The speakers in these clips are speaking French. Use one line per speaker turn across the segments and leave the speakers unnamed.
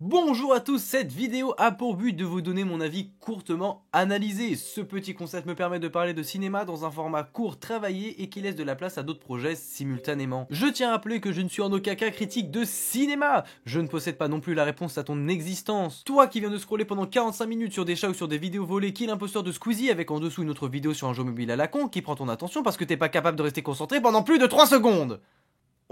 Bonjour à tous, cette vidéo a pour but de vous donner mon avis courtement analysé. Ce petit concept me permet de parler de cinéma dans un format court, travaillé et qui laisse de la place à d'autres projets simultanément. Je tiens à rappeler que je ne suis en aucun cas critique de cinéma. Je ne possède pas non plus la réponse à ton existence. Toi qui viens de scroller pendant 45 minutes sur des chats ou sur des vidéos volées, qui est l'imposteur de Squeezie avec en dessous une autre vidéo sur un jeu mobile à la con qui prend ton attention parce que t'es pas capable de rester concentré pendant plus de 3 secondes.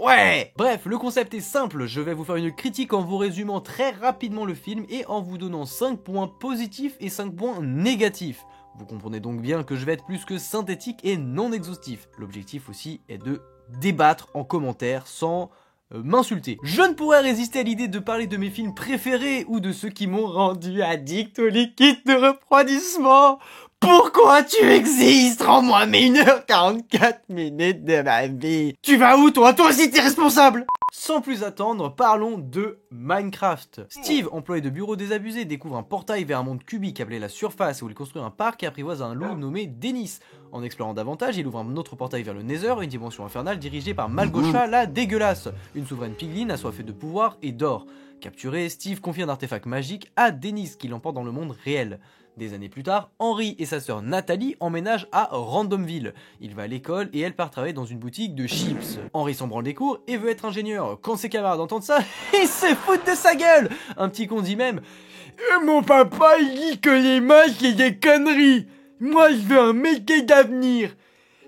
Ouais! Bref, le concept est simple, je vais vous faire une critique en vous résumant très rapidement le film et en vous donnant 5 points positifs et 5 points négatifs. Vous comprenez donc bien que je vais être plus que synthétique et non exhaustif. L'objectif aussi est de débattre en commentaire sans m'insulter. Je ne pourrais résister à l'idée de parler de mes films préférés ou de ceux qui m'ont rendu addict au liquide de refroidissement. Pourquoi tu existes? Rends-moi mes 1h44 minutes de ma vie. Tu vas où toi? Toi aussi t'es responsable. Sans plus attendre, parlons de Minecraft. Steve, employé de bureau désabusé, découvre un portail vers un monde cubique appelé la Surface où il construit un parc et apprivoise un loup nommé Dennis. En explorant davantage, il ouvre un autre portail vers le Nether, une dimension infernale dirigée par Malgosha la dégueulasse, une souveraine piglin assoiffée de pouvoir et d'or. Capturé, Steve confie un artefact magique à Dennis qui l'emporte dans le monde réel. Des années plus tard, Henry et sa sœur Nathalie emménagent à Randomville. Il va à l'école et elle part travailler dans une boutique de chips. Henry s'en branle des cours et veut être ingénieur. Quand ses camarades entendent ça, ils se foutent de sa gueule. Un petit con dit même « Mon papa il dit que les maths c'est des conneries. Moi je veux un métier d'avenir.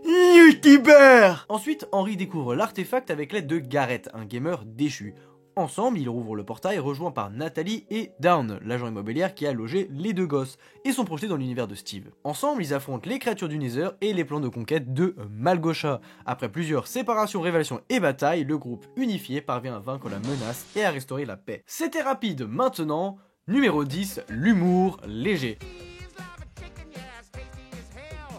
YouTubeur !» Ensuite, Henry découvre l'artefact avec l'aide de Garrett, un gamer déchu. Ensemble, ils rouvrent le portail rejoints par Nathalie et Dawn, l'agent immobilière qui a logé les deux gosses, et sont projetés dans l'univers de Steve. Ensemble, ils affrontent les créatures du Nether et les plans de conquête de Malgosha. Après plusieurs séparations, révélations et batailles, le groupe unifié parvient à vaincre la menace et à restaurer la paix. C'était rapide, maintenant, numéro 10, l'humour léger.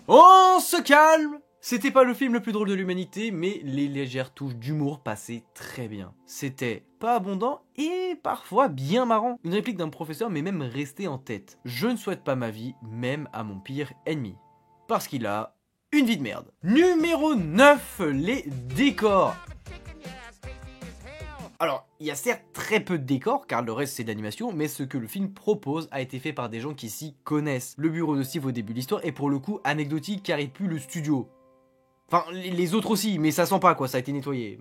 On se calme! C'était pas le film le plus drôle de l'humanité, mais les légères touches d'humour passaient très bien. C'était pas abondant et parfois bien marrant. Une réplique d'un professeur m'est même restée en tête. Je ne souhaite pas ma vie, même à mon pire ennemi. Parce qu'il a une vie de merde. Numéro 9, les décors. Alors, il y a certes très peu de décors, car le reste c'est de l'animation, mais ce que le film propose a été fait par des gens qui s'y connaissent. Le bureau de Steve au début de l'histoire est pour le coup anecdotique car il pue le studio. Enfin, les autres aussi, mais ça sent pas quoi, ça a été nettoyé.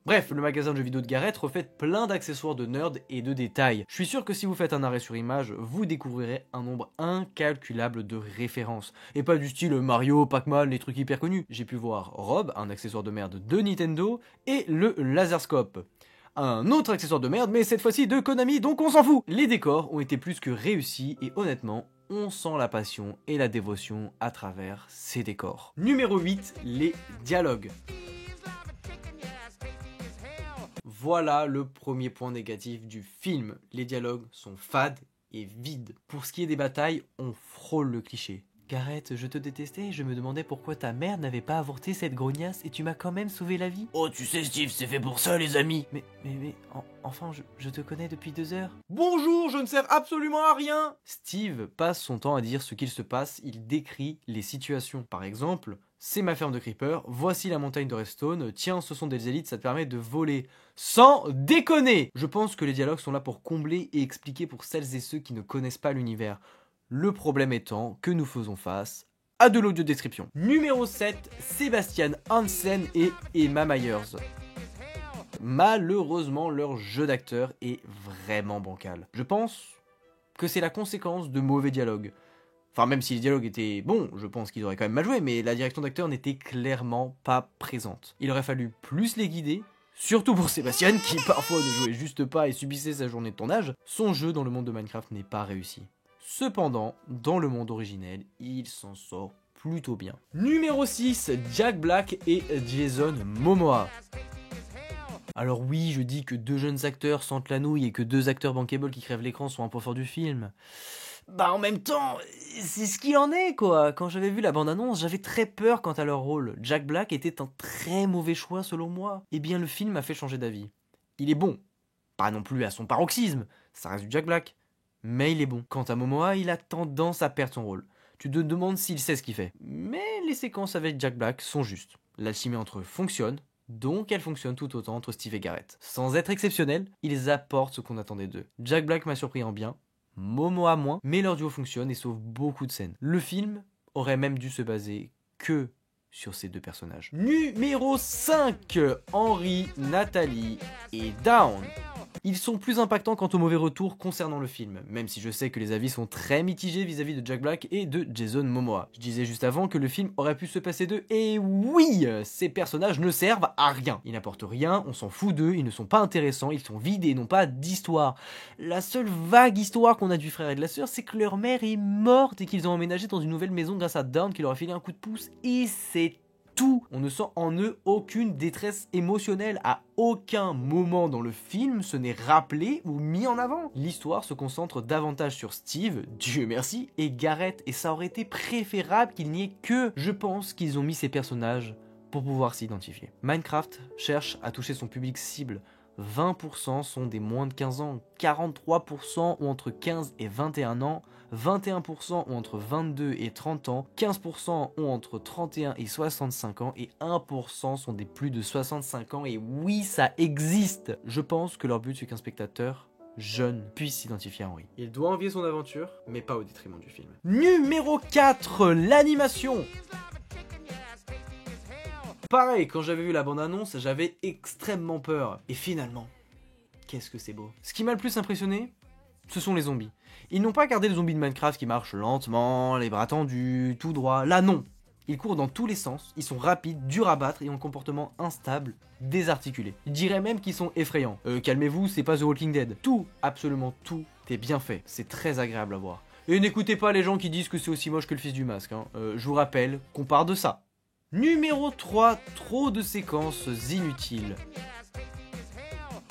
Bref, le magasin de jeux vidéo de Garrett refait plein d'accessoires de nerd et de détails. Je suis sûr que si vous faites un arrêt sur image, vous découvrirez un nombre incalculable de références. Et pas du style Mario, Pac-Man, les trucs hyper connus. J'ai pu voir Rob, un accessoire de merde de Nintendo, et le Laserscope. Un autre accessoire de merde, mais cette fois-ci de Konami, donc on s'en fout. Les décors ont été plus que réussis et honnêtement, on sent la passion et la dévotion à travers ces décors. Numéro 8, les dialogues. Voilà le premier point négatif du film. Les dialogues sont fades et vides. Pour ce qui est des batailles, on frôle le cliché. Garrett, je te détestais et je me demandais pourquoi ta mère n'avait pas avorté cette grognasse et tu m'as quand même sauvé la vie.
Oh, tu sais, Steve, c'est fait pour ça, les amis.
Enfin, je te connais depuis 2 heures. Bonjour, je ne sers absolument à rien. Steve passe son temps à dire ce qu'il se passe, il décrit les situations. Par exemple, c'est ma ferme de creeper, voici la montagne de redstone, tiens, ce sont des élites, ça te permet de voler. Sans déconner. Je pense que les dialogues sont là pour combler et expliquer pour celles et ceux qui ne connaissent pas l'univers. Le problème étant que nous faisons face à de l'audio description. Numéro 7, Sebastian Hansen et Emma Myers. Malheureusement, leur jeu d'acteur est vraiment bancal. Je pense que c'est la conséquence de mauvais dialogues. Enfin, même si les dialogues étaient bons, je pense qu'ils auraient quand même mal joué, mais la direction d'acteur n'était clairement pas présente. Il aurait fallu plus les guider, surtout pour Sébastien, qui parfois ne jouait juste pas et subissait sa journée de tournage. Son jeu dans le monde de Minecraft n'est pas réussi. Cependant, dans le monde originel, il s'en sort plutôt bien. Numéro 6, Jack Black et Jason Momoa. Alors oui, je dis que 2 jeunes acteurs sentent la nouille et que 2 acteurs bankable qui crèvent l'écran sont un point fort du film. Bah en même temps, c'est ce qu'il en est quoi. Quand j'avais vu la bande-annonce, j'avais très peur quant à leur rôle. Jack Black était un très mauvais choix selon moi. Eh bien le film m'a fait changer d'avis. Il est bon, pas non plus à son paroxysme, ça reste du Jack Black. Mais il est bon. Quant à Momoa, il a tendance à perdre son rôle. Tu te demandes s'il sait ce qu'il fait. Mais les séquences avec Jack Black sont justes. L'alchimie entre eux fonctionne, Donc elle fonctionne tout autant entre Steve et Garrett. Sans être exceptionnels, ils apportent ce qu'on attendait d'eux. Jack Black m'a surpris en bien, Momoa moins, mais leur duo fonctionne et sauve beaucoup de scènes. Le film aurait même dû se baser que sur ces 2 personnages. Numéro 5, Henry, Natalie et Dawn. Ils sont plus impactants quant au mauvais retour concernant le film, même si je sais que les avis sont très mitigés vis-à-vis de Jack Black et de Jason Momoa. Je disais juste avant que le film aurait pu se passer d'eux, et oui, ces personnages ne servent à rien. Ils n'apportent rien, on s'en fout d'eux, ils ne sont pas intéressants, ils sont vides et n'ont pas d'histoire. La seule vague histoire qu'on a du frère et de la sœur, c'est que leur mère est morte et qu'ils ont emménagé dans une nouvelle maison grâce à Dawn qui leur a filé un coup de pouce, et c'est tout. On ne sent en eux aucune détresse émotionnelle. À aucun moment dans le film ce n'est rappelé ou mis en avant. L'histoire se concentre davantage sur Steve, Dieu merci, et Garrett, et ça aurait été préférable qu'il n'y ait que. Je pense qu'ils ont mis ces personnages pour pouvoir s'identifier. Minecraft cherche à toucher son public cible. 20% sont des moins de 15 ans, 43% ont entre 15 et 21 ans, 21% ont entre 22 et 30 ans, 15% ont entre 31 et 65 ans et 1% sont des plus de 65 ans, et oui, ça existe. Je pense que leur but c'est qu'un spectateur jeune puisse s'identifier à Henry. Il doit envier son aventure, mais pas au détriment du film. Numéro 4, l'animation. Pareil, quand j'avais vu la bande-annonce, j'avais extrêmement peur. Et finalement, qu'est-ce que c'est beau. Ce qui m'a le plus impressionné, ce sont les zombies. Ils n'ont pas gardé le zombie de Minecraft qui marche lentement, les bras tendus, tout droit. Là, non. Ils courent dans tous les sens, ils sont rapides, durs à battre et ont un comportement instable, désarticulé. Je dirais même qu'ils sont effrayants. Calmez-vous, c'est pas The Walking Dead. Tout, absolument tout, est bien fait. C'est très agréable à voir. Et n'écoutez pas les gens qui disent que c'est aussi moche que le fils du masque. Je vous rappelle qu'on part de ça. Numéro 3, trop de séquences inutiles.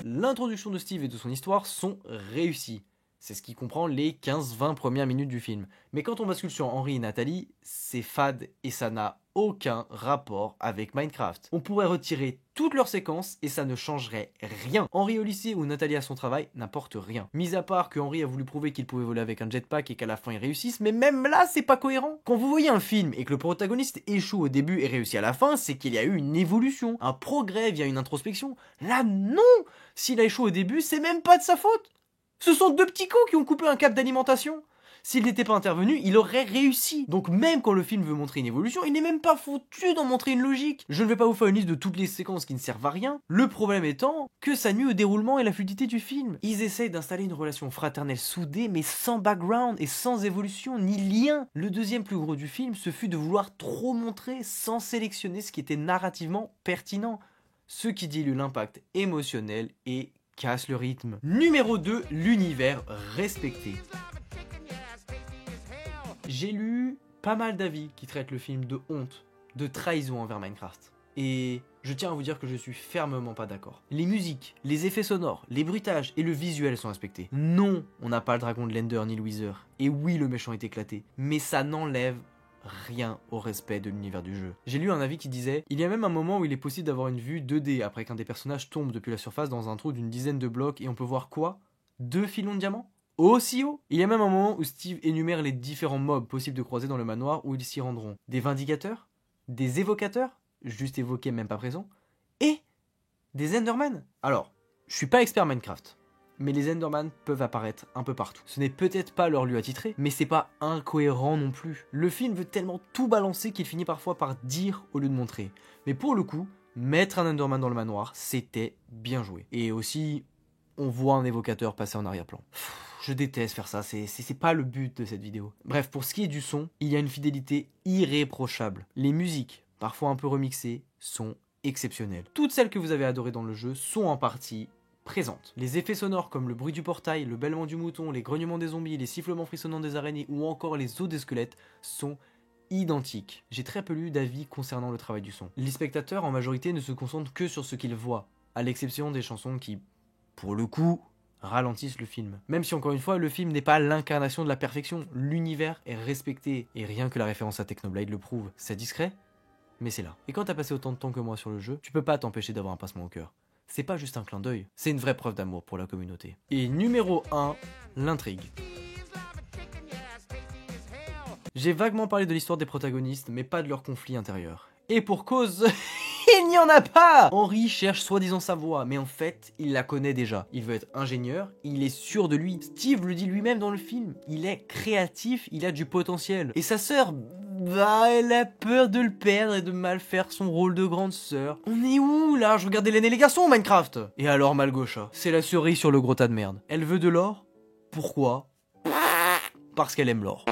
L'introduction de Steve et de son histoire sont réussies. C'est ce qui comprend les 15-20 premières minutes du film. Mais quand on bascule sur Henry et Natalie, c'est fade et ça n'a aucun rapport avec Minecraft. On pourrait retirer toutes leurs séquences et ça ne changerait rien. Henry au lycée ou Natalie à son travail n'apporte rien. Mis à part que Henry a voulu prouver qu'il pouvait voler avec un jetpack et qu'à la fin il réussisse, mais même là c'est pas cohérent. Quand vous voyez un film et que le protagoniste échoue au début et réussit à la fin, c'est qu'il y a eu une évolution, un progrès via une introspection. Là non. S'il a échoué au début, c'est même pas de sa faute. Ce sont 2 petits cons qui ont coupé un câble d'alimentation. S'il n'était pas intervenu, il aurait réussi. Donc même quand le film veut montrer une évolution, il n'est même pas foutu d'en montrer une logique. Je ne vais pas vous faire une liste de toutes les séquences qui ne servent à rien. Le problème étant que ça nuit au déroulement et la fluidité du film. Ils essayent d'installer une relation fraternelle soudée, mais sans background et sans évolution ni lien. Le deuxième plus gros du film, ce fut de vouloir trop montrer sans sélectionner ce qui était narrativement pertinent. Ce qui dilue l'impact émotionnel et casse le rythme. Numéro 2, l'univers respecté. J'ai lu pas mal d'avis qui traitent le film de honte, de trahison envers Minecraft. Et je tiens à vous dire que je suis fermement pas d'accord. Les musiques, les effets sonores, les bruitages et le visuel sont respectés. Non, on n'a pas le dragon de l'Ender ni le Wither. Et oui, le méchant est éclaté. Mais ça n'enlève rien au respect de l'univers du jeu. J'ai lu un avis qui disait: il y a même un moment où il est possible d'avoir une vue 2D après qu'un des personnages tombe depuis la surface dans un trou d'une dizaine de blocs et on peut voir quoi? 2 filons de diamants? Aussi haut? Il y a même un moment où Steve énumère les différents mobs possibles de croiser dans le manoir où ils s'y rendront. Des vindicateurs? Des évocateurs? Juste évoqués, même pas présents? Et des Endermen? Alors, je suis pas expert Minecraft, mais les Enderman peuvent apparaître un peu partout. Ce n'est peut-être pas leur lieu attitré, mais c'est pas incohérent non plus. Le film veut tellement tout balancer qu'il finit parfois par dire au lieu de montrer. Mais pour le coup, mettre un Enderman dans le manoir, c'était bien joué. Et aussi, on voit un évocateur passer en arrière-plan. Je déteste faire ça, c'est pas le but de cette vidéo. Bref, pour ce qui est du son, il y a une fidélité irréprochable. Les musiques, parfois un peu remixées, sont exceptionnelles. Toutes celles que vous avez adorées dans le jeu sont en partie présentes. Les effets sonores comme le bruit du portail, le bêlement du mouton, les grognements des zombies, les sifflements frissonnants des araignées ou encore les os des squelettes sont identiques. J'ai très peu lu d'avis concernant le travail du son. Les spectateurs en majorité ne se concentrent que sur ce qu'ils voient, à l'exception des chansons qui, pour le coup, ralentissent le film. Même si encore une fois, le film n'est pas l'incarnation de la perfection, l'univers est respecté, et rien que la référence à Technoblade le prouve. C'est discret, mais c'est là. Et quand t'as passé autant de temps que moi sur le jeu, tu peux pas t'empêcher d'avoir un pincement au cœur. C'est pas juste un clin d'œil, c'est une vraie preuve d'amour pour la communauté. Et numéro 1, l'intrigue. J'ai vaguement parlé de l'histoire des protagonistes, mais pas de leur conflit intérieur. Et pour cause, il n'y en a pas. Henry cherche soi-disant sa voie, mais en fait, il la connaît déjà. Il veut être ingénieur, il est sûr de lui. Steve le dit lui-même dans le film, il est créatif, il a du potentiel. Et sa sœur, bah, elle a peur de le perdre et de mal faire son rôle de grande sœur. On est où là? Je regardais l'aîné les garçons, Minecraft. Et alors Malgocha, c'est la cerise sur le gros tas de merde. Elle veut de l'or? Pourquoi? Parce qu'elle aime l'or.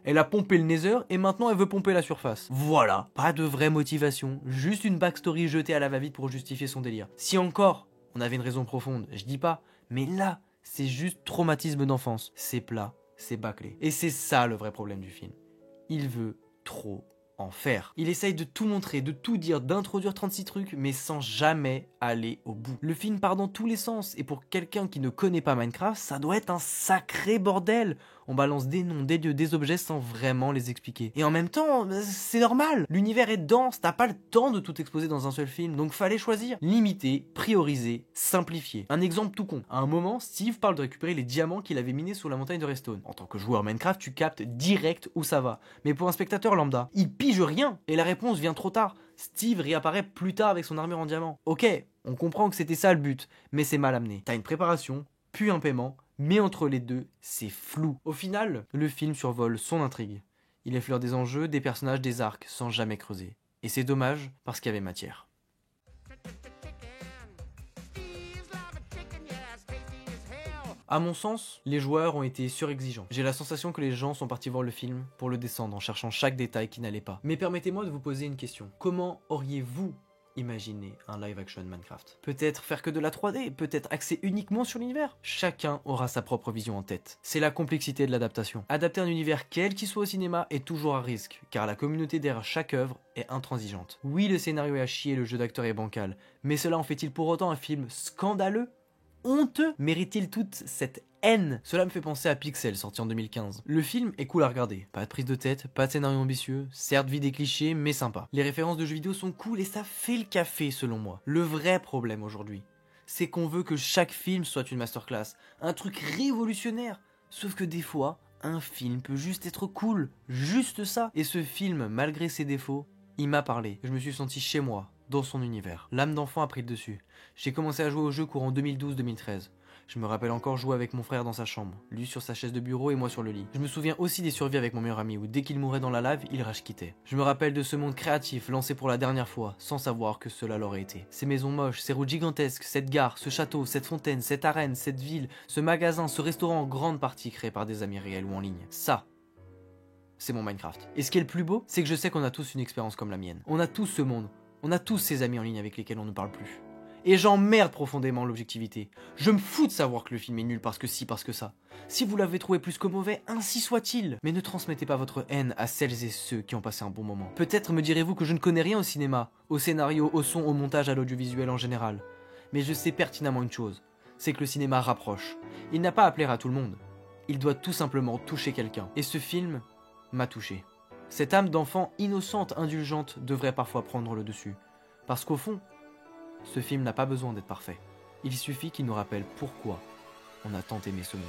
Elle a pompé le Nether et maintenant elle veut pomper la surface. Voilà, pas de vraie motivation, juste une backstory jetée à la va-vite pour justifier son délire. Si encore, on avait une raison profonde, je dis pas, mais là, c'est juste traumatisme d'enfance. C'est plat, c'est bâclé. Et c'est ça le vrai problème du film. Il veut trop en faire. Il essaye de tout montrer, de tout dire, d'introduire 36 trucs, mais sans jamais aller au bout. Le film part dans tous les sens, et pour quelqu'un qui ne connaît pas Minecraft, ça doit être un sacré bordel. On balance des noms, des lieux, des objets sans vraiment les expliquer. Et en même temps, c'est normal. L'univers est dense, t'as pas le temps de tout exposer dans un seul film, donc fallait choisir. Limiter, prioriser, simplifier. Un exemple tout con. À un moment, Steve parle de récupérer les diamants qu'il avait minés sous la montagne de Redstone. En tant que joueur Minecraft, tu captes direct où ça va. Mais pour un spectateur lambda, il pige rien, et la réponse vient trop tard. Steve réapparaît plus tard avec son armure en diamant. Ok, on comprend que c'était ça le but, mais c'est mal amené. T'as une préparation, puis un paiement, mais entre les deux, c'est flou. Au final, le film survole son intrigue. Il effleure des enjeux, des personnages, des arcs, sans jamais creuser. Et c'est dommage, parce qu'il y avait matière. À mon sens, les joueurs ont été surexigeants. J'ai la sensation que les gens sont partis voir le film pour le descendre en cherchant chaque détail qui n'allait pas. Mais permettez-moi de vous poser une question. Comment auriez-vous imaginé un live-action Minecraft? Peut-être faire que de la 3D, peut-être axé uniquement sur l'univers. Chacun aura sa propre vision en tête. C'est la complexité de l'adaptation. Adapter un univers quel qu'il soit au cinéma est toujours à risque, car la communauté derrière chaque œuvre est intransigeante. Oui, le scénario est à chier, le jeu d'acteur est bancal, mais cela en fait-il pour autant un film scandaleux? Honteux? Mérite-t-il toute cette haine? Cela me fait penser à Pixel, sorti en 2015. Le film est cool à regarder, pas de prise de tête, pas de scénario ambitieux, certes vide des clichés, mais sympa. Les références de jeux vidéo sont cool et ça fait le café selon moi. Le vrai problème aujourd'hui, c'est qu'on veut que chaque film soit une masterclass, un truc révolutionnaire. Sauf que des fois, un film peut juste être cool, juste ça. Et ce film, malgré ses défauts, il m'a parlé. Je me suis senti chez moi, dans son univers. L'âme d'enfant a pris le dessus. J'ai commencé à jouer au jeu courant 2012-2013. Je me rappelle encore jouer avec mon frère dans sa chambre, lui sur sa chaise de bureau et moi sur le lit. Je me souviens aussi des survies avec mon meilleur ami où dès qu'il mourait dans la lave, il rage-quittait. Je me rappelle de ce monde créatif lancé pour la dernière fois, sans savoir que cela l'aurait été. Ces maisons moches, ces routes gigantesques, cette gare, ce château, cette fontaine, cette arène, cette ville, ce magasin, ce restaurant en grande partie créé par des amis réels ou en ligne. Ça, c'est mon Minecraft. Et ce qui est le plus beau, c'est que je sais qu'on a tous une expérience comme la mienne. On a tous ce monde. On a tous ces amis en ligne avec lesquels on ne parle plus. Et j'emmerde profondément l'objectivité. Je me fous de savoir que le film est nul parce que si, parce que ça. Si vous l'avez trouvé plus que mauvais, ainsi soit-il. Mais ne transmettez pas votre haine à celles et ceux qui ont passé un bon moment. Peut-être me direz-vous que je ne connais rien au cinéma, au scénario, au son, au montage, à l'audiovisuel en général. Mais je sais pertinemment une chose, c'est que le cinéma rapproche. Il n'a pas à plaire à tout le monde. Il doit tout simplement toucher quelqu'un. Et ce film m'a touché. Cette âme d'enfant innocente, indulgente, devrait parfois prendre le dessus. Parce qu'au fond, ce film n'a pas besoin d'être parfait. Il suffit qu'il nous rappelle pourquoi on a tant aimé ce monde.